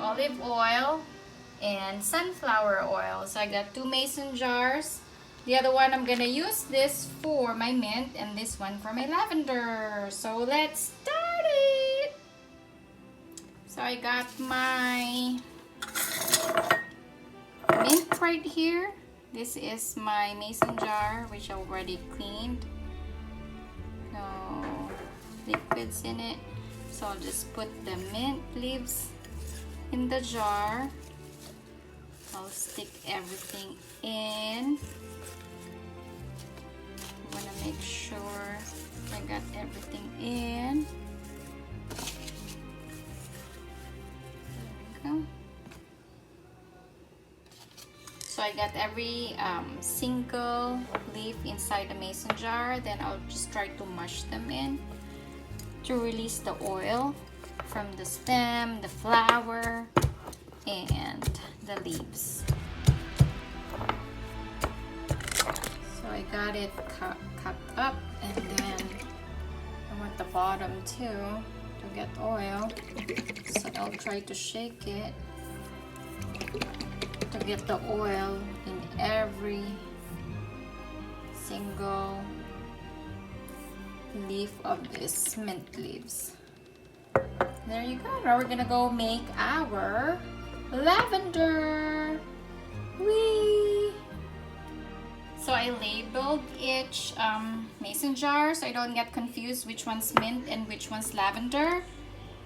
olive oil and sunflower oil. So I got 2 mason jars. The other one, I'm gonna use this for my mint and this one for my lavender. So let's start it. So I got my mint right here. This is my mason jar, which I already cleaned. No liquids in it. So I'll just put the mint leaves in the jar. I'll stick everything in. I want to make sure I got everything in. There we go. So I got every single leaf inside the mason jar. Then I'll just try to mush them in to release the oil from the stem, the flower, and the leaves. So I got it cut up, and then I want the bottom too to get oil. So I'll try to shake it to get the oil in every single leaf of this mint leaves. There you go. Now we're gonna go make our lavender. Whee! So I labeled each mason jar so I don't get confused which one's mint and which one's lavender,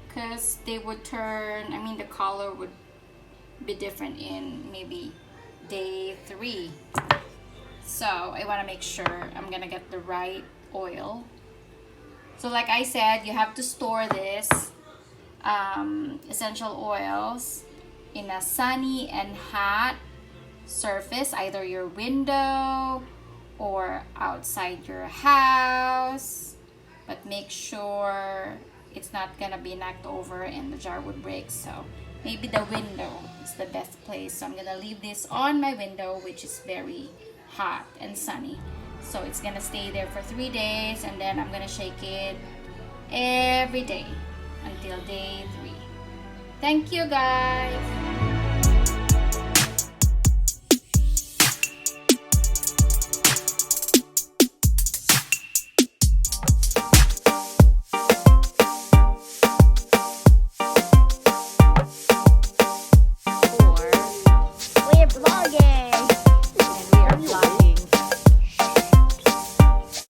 because they would turn, I mean the color would be different in maybe day 3. So I want to make sure I'm gonna get the right oil. So like I said, you have to store this essential oils in a sunny and hot surface, either your window or outside your house, but make sure it's not gonna be knocked over and the jar would break. So maybe the window is the best place. So I'm gonna leave this on my window, which is very hot and sunny. So it's gonna stay there for 3 days, and then I'm gonna shake it every day until day 3. Thank you guys.